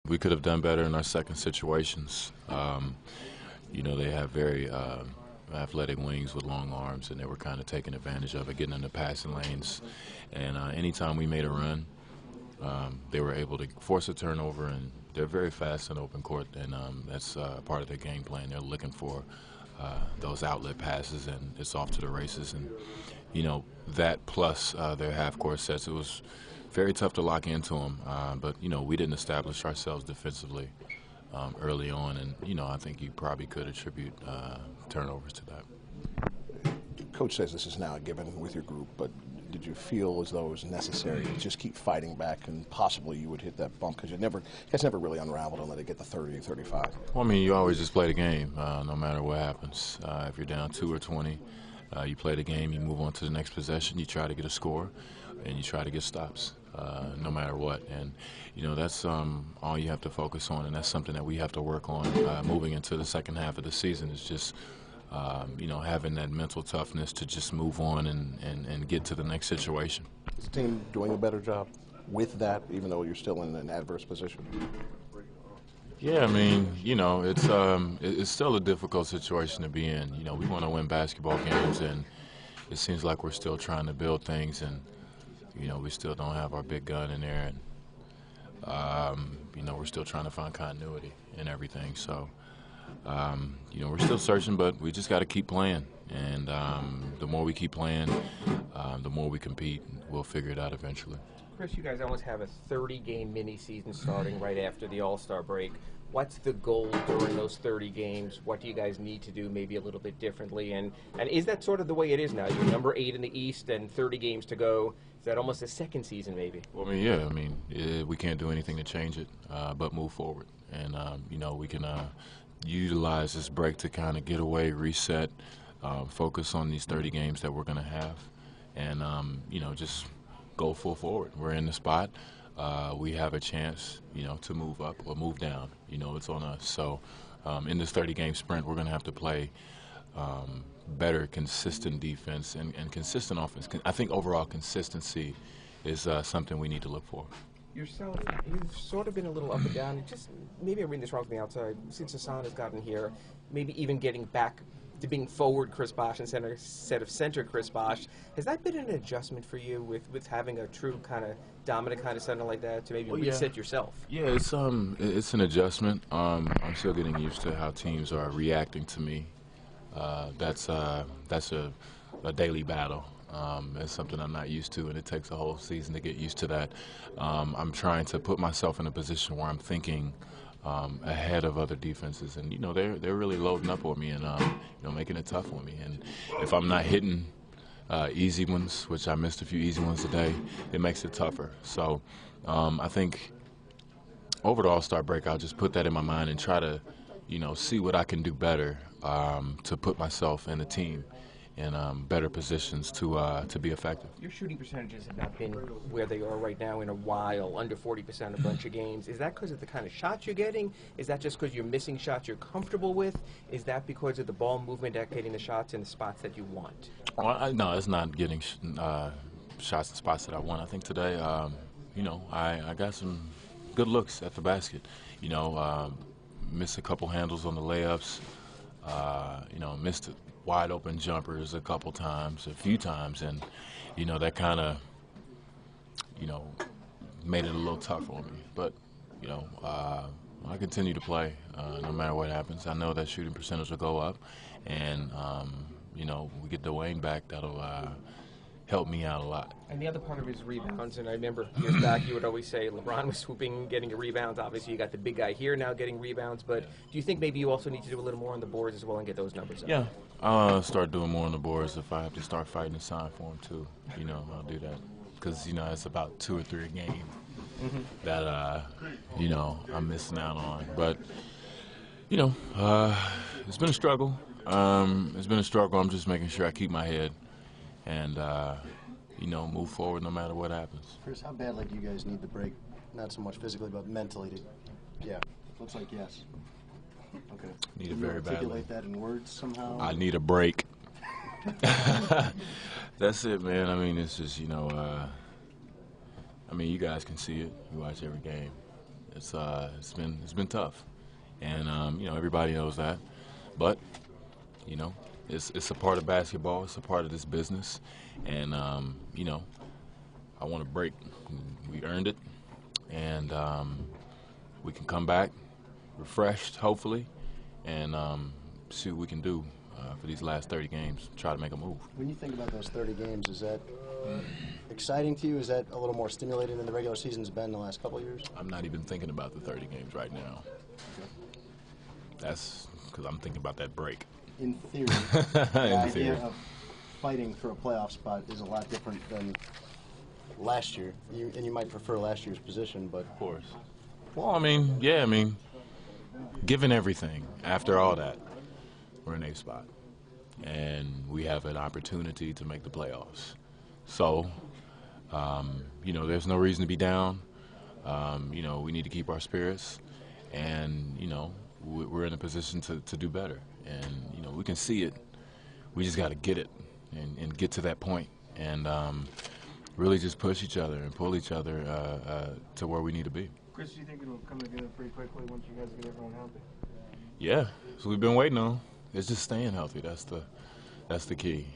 We could have done better in our second situations. They have very athletic wings with long arms, and they were kind of taking advantage of it, getting in the passing lanes. And anytime we made a run, they were able to force a turnover, and they're very fast in open court, and that's part of their game plan. They're looking for those outlet passes, and it's off to the races. And, that plus their half-court sets, it was very tough to lock into them. But, we didn't establish ourselves defensively early on, and, I think you probably could attribute turnovers to that. Coach says this is now a given with your group, but did you feel as though it was necessary to just keep fighting back and possibly you would hit that bump? Because you guys never really unraveled and let it get to 30 or 35. Well, you always just play the game, no matter what happens. If you're down 2 or 20, you play the game, you move on to the next possession, you try to get a score, and you try to get stops, no matter what. And, that's all you have to focus on, and that's something that we have to work on moving into the second half of the season is just having that mental toughness to just move on and get to the next situation. Is the team doing a better job with that, even though you're still in an adverse position? Yeah, it's still a difficult situation to be in. We want to win basketball games, and it seems like we're still trying to build things, and, we still don't have our big gun in there, and, we're still trying to find continuity and everything. So, we're still searching, but we just got to keep playing. And the more we keep playing, the more we compete, we'll figure it out eventually. Chris, you guys almost have a 30-game mini-season starting right after the All-Star break. What's the goal during those 30 games? What do you guys need to do maybe a little bit differently? And is that sort of the way it is now? You're number 8 in the East and 30 games to go. Is that almost a second season maybe? Well, we can't do anything to change it but move forward. And, we can utilize this break to kind of get away, reset, focus on these 30 games that we're going to have, and, just go full forward. We're in the spot. We have a chance, to move up or move down. It's on us. So in this 30-game sprint, we're going to have to play better, consistent defense and consistent offense. I think overall consistency is something we need to look for. Yourself, you've sort of been a little up and down. Maybe I'm reading this wrong from the outside. Since Hassan has gotten here, maybe even getting back to being forward Chris Bosh instead of center Chris Bosh. Has that been an adjustment for you with having a true kind of dominant kind of center like that to maybe reset yourself? Yeah, it's an adjustment. I'm still getting used to how teams are reacting to me. That's a daily battle. It's something I'm not used to, and it takes a whole season to get used to that. I'm trying to put myself in a position where I'm thinking ahead of other defenses, and they're really loading up on me and making it tough on me. And if I'm not hitting easy ones, which I missed a few easy ones today, it makes it tougher. So I think over the All-Star break, I'll just put that in my mind and try to see what I can do better to put myself and the team in better positions to be effective. Your shooting percentages have not been where they are right now in a while, under 40% a bunch of games. Is that because of the kind of shots you're getting? Is that just because you're missing shots you're comfortable with? Is that because of the ball movement at getting the shots in the spots that you want? No, it's not getting shots in spots that I want. I think today, I got some good looks at the basket. Missed a couple handles on the layups. Missed wide open jumpers a few times, and that kind of made it a little tough on me. But I continue to play no matter what happens. I know that shooting percentage will go up, and we get Dwayne back. That'll help me out a lot. And the other part of it is rebounds. And I remember years back you would always say LeBron was swooping, getting your rebounds. Obviously you got the big guy here now getting rebounds. But do you think maybe you also need to do a little more on the boards as well and get those numbers up? Yeah, I'll start doing more on the boards. If I have to start fighting to sign for them too, I'll do that. Because, it's about 2 or 3 a game that, I'm missing out on. But, it's been a struggle. I'm just making sure I keep my head and, move forward no matter what happens. Chris, how badly do you guys need the break? Not so much physically, but mentally. Yeah, looks like yes. Okay. Need it very badly. Articulate that in words somehow? I need a break. That's it, man. It's just, you guys can see it. You watch every game. It's been tough, and everybody knows that. But it's a part of basketball. It's a part of this business, and I want to break. We earned it, and we can come back refreshed, hopefully, and see what we can do for these last 30 games. Try to make a move. When you think about those 30 games, is that exciting to you? Is that a little more stimulating than the regular season's been the last couple of years? I'm not even thinking about the 30 games right now. That's because I'm thinking about that break. In theory, the idea of fighting for a playoff spot is a lot different than last year. And you might prefer last year's position, but of course. Well, given everything, after all that, we're in a spot, and we have an opportunity to make the playoffs. So, there's no reason to be down. We need to keep our spirits, and we're in a position to do better. And we can see it. We just got to get it and get to that point, and really just push each other and pull each other to where we need to be. Chris, do you think it'll come together pretty quickly once you guys get everyone healthy? Yeah, so we've been waiting on. It's just staying healthy. That's the key.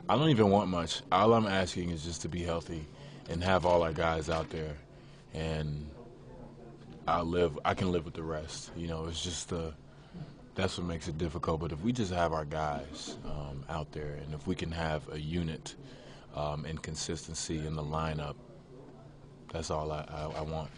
I don't even want much. All I'm asking is just to be healthy and have all our guys out there, and I can live with the rest. It's just that's what makes it difficult. But if we just have our guys out there, and if we can have a unit and consistency in the lineup, that's all I want.